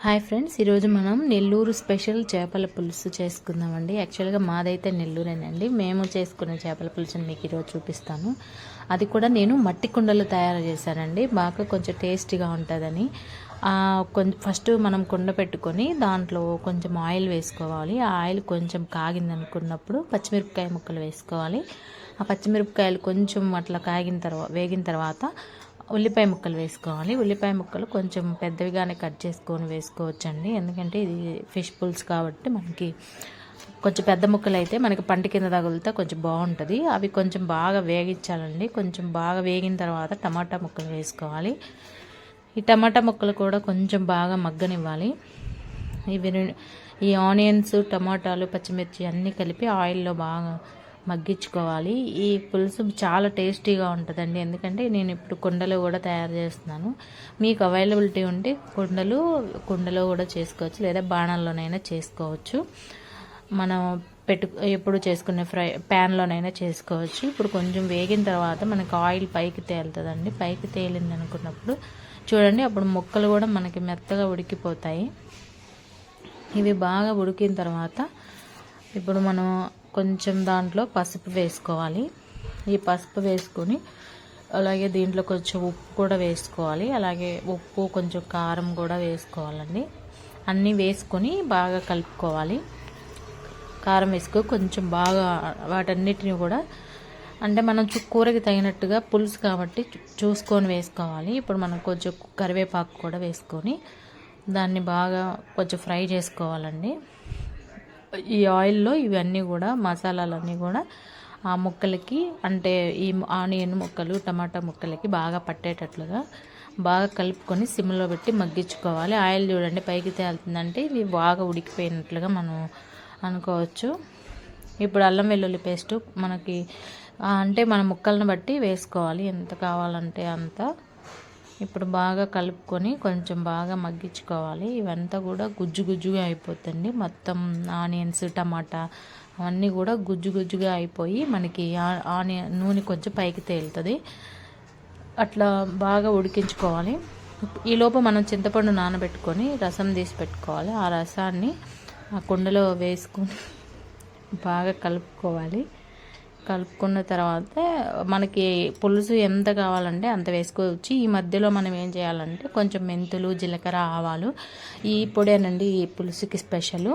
Hi friends, ఈరోజు మనం Nellore special చేపల పులుసు చేసుకుందామండి. యాక్చువల్గా మాదైతే నెల్లూరేనండి. మేము చేసుకునే చేపల పులుసుని మీకు ఈరోజు చూపిస్తాను. అది కూడా నేను మట్టి కుండలో తయారు చేశానండి. బాగా కొంచెం టేస్టీగా ఉంటుందని. ఫస్ట్ మనం కుండ పెట్టుకొని దాంట్లో కొంచెం ఆయిల్ వేసుకోవాలి. ఆ ఆయిల్ కొంచెం కాగిందనుకున్నప్పుడు పచ్చిమిరపకాయ ముక్కలు వేసుకోవాలి. ఆ పచ్చిమిరపకాయలు కొంచెం అట్లా వేగిన తర్వాత ఉల్లిపాయ ముక్కలు వేసుకోవాలి. ఉల్లిపాయ ముక్కలు కొంచెం పెద్దవిగానే కట్ చేసుకొని వేసుకోవచ్చండి. ఎందుకంటే ఇది ఫిష్ పులుసు కాబట్టి మనకి కొంచెం పెద్ద ముక్కలు అయితే మనకి పంట కింద తగులితే కొంచెం బాగుంటుంది. అవి కొంచెం బాగా వేగించాలండి. కొంచెం బాగా వేగిన తర్వాత టమాటా ముక్కలు వేసుకోవాలి. ఈ టమాటా ముక్కలు కూడా కొంచెం బాగా మగ్గనివ్వాలి. ఈ ఆనియన్స్, టమాటాలు, పచ్చిమిర్చి అన్నీ కలిపి ఆయిల్లో బాగా మగ్గించుకోవాలి. ఈ పులుసు చాలా టేస్టీగా ఉంటుందండి. ఎందుకంటే నేను ఇప్పుడు కుండలో కూడా తయారు చేస్తున్నాను. మీకు అవైలబిలిటీ ఉంటే కుండలో కూడా చేసుకోవచ్చు, లేదా బాణాల్లోనైనా చేసుకోవచ్చు. మనం ఎప్పుడు చేసుకునే ప్యాన్లోనైనా చేసుకోవచ్చు. ఇప్పుడు కొంచెం వేగిన తర్వాత మనకి ఆయిల్ పైకి తేలుతుందండి. పైకి తేలింది అనుకున్నప్పుడు చూడండి, అప్పుడు ముక్కలు కూడా మనకి మెత్తగా ఉడికిపోతాయి. ఇవి బాగా ఉడికిన తర్వాత ఇప్పుడు మనం కొంచెం దాంట్లో పసుపు వేసుకోవాలి. ఈ పసుపు వేసుకొని అలాగే దీంట్లో కొంచెం ఉప్పు కూడా వేసుకోవాలి. అలాగే ఉప్పు, కొంచెం కారం కూడా వేసుకోవాలండి. అన్నీ వేసుకొని బాగా కలుపుకోవాలి. కారం వేసుకో కొంచెం బాగా వాటన్నిటిని కూడా, అంటే మనం కూరకి తగినట్టుగా పులుసు కాబట్టి చూసుకొని వేసుకోవాలి. ఇప్పుడు మనం కొంచెం కరివేపాకు కూడా వేసుకొని దాన్ని బాగా కొంచెం ఫ్రై చేసుకోవాలండి. ఈ ఆయిల్లో ఇవన్నీ కూడా మసాలాలన్నీ కూడా ఆ ముక్కలకి, అంటే ఈ ఆనియన్ ముక్కలు, టమాటా ముక్కలకి బాగా పట్టేటట్లుగా బాగా కలుపుకొని సిమ్లో పెట్టి మగ్గించుకోవాలి. ఆయిల్ చూడండి పైకి తేలుతుందంటే ఇవి బాగా ఉడికిపోయినట్లుగా మనం అనుకోవచ్చు. ఇప్పుడు అల్లం వెల్లుల్లి పేస్టు మనకి అంటే మన ముక్కలను బట్టి వేసుకోవాలి, ఎంత కావాలంటే అంత. ఇప్పుడు బాగా కలుపుకొని కొంచెం బాగా మగ్గించుకోవాలి. ఇవంతా కూడా గుజ్జుగా అయిపోతుంది. మొత్తం ఆనియన్స్, టమాటా అవన్నీ కూడా గుజ్జుగా అయిపోయి మనకి నూనె కొంచెం పైకి తేలుతుంది. అట్లా బాగా ఉడికించుకోవాలి. ఈలోపు మనం చింతపండు నానబెట్టుకొని రసం తీసి పెట్టుకోవాలి. ఆ రసాన్ని ఆ కుండలో వేసుకొని బాగా కలుపుకోవాలి. కలుపుకున్న తర్వాత మనకి పులుసు ఎంత కావాలంటే అంత వేసుకోవచ్చు. ఈ మధ్యలో మనం ఏం చేయాలంటే కొంచెం మెంతులు, జీలకర్ర, ఆవాలు, ఈ పొడేనండి ఈ పులుసుకి స్పెషల్.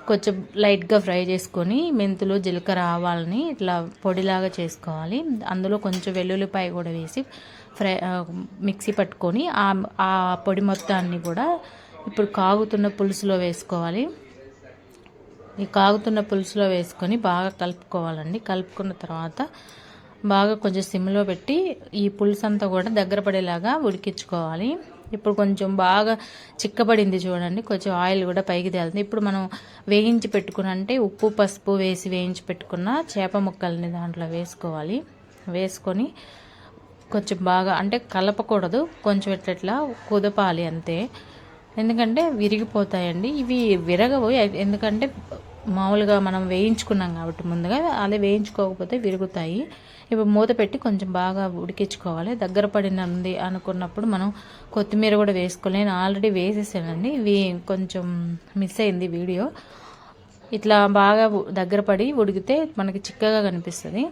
కొంచెం లైట్గా ఫ్రై చేసుకొని మెంతులు, జీలకర్ర, ఆవాలని ఇట్లా పొడిలాగా చేసుకోవాలి. అందులో కొంచెం వెల్లుల్లిపాయ కూడా వేసి మిక్సీ పట్టుకొని ఆ పొడి మొత్తాన్ని కూడా ఇప్పుడు కాగుతున్న పులుసులో వేసుకోవాలి. ఈ కాగుతున్న పులుసులో వేసుకొని బాగా కలుపుకోవాలండి. కలుపుకున్న తర్వాత బాగా కొంచెం సిమ్లో పెట్టి ఈ పులుసు అంతా కూడా దగ్గర పడేలాగా ఉడికించుకోవాలి. ఇప్పుడు కొంచెం బాగా చిక్కబడింది చూడండి, కొంచెం ఆయిల్ కూడా పైకి తేలుతుంది. ఇప్పుడు మనం వేయించి పెట్టుకున్న, అంటే ఉప్పు, పసుపు వేసి వేయించి పెట్టుకున్న చేప ముక్కల్ని దాంట్లో వేసుకోవాలి. వేసుకొని కొంచెం బాగా, అంటే కలపకూడదు, కొంచెం ఇట్లా కుదపాలి అంతే. ఎందుకంటే విరిగిపోతాయండి. ఇవి విరగవు, ఎందుకంటే మామూలుగా మనం వేయించుకున్నాం కాబట్టి ముందుగా, అదే వేయించుకోకపోతే విరుగుతాయి. ఇప్పుడు మూత పెట్టి కొంచెం బాగా ఉడికించుకోవాలి. దగ్గర పడినది అనుకున్నప్పుడు మనం కొత్తిమీర కూడా వేసుకోవాలి. నేను ఆల్రెడీ వేసేసానండి, ఇవి కొంచెం మిస్ అయింది వీడియో. ఇట్లా బాగా దగ్గర పడి ఉడికితే మనకి చిక్కగా కనిపిస్తుంది.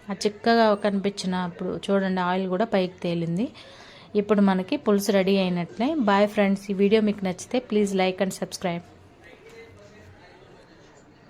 ఆ చిక్కగా కనిపించినప్పుడు చూడండి ఆయిల్ కూడా పైకి తేలింది. ఇప్పుడు మనకి పులుసు రెడీ అయినట్లే. బాయ్ ఫ్రెండ్స్, ఈ వీడియో మీకు నచ్చితే ప్లీజ్ లైక్ అండ్ సబ్స్క్రైబ్.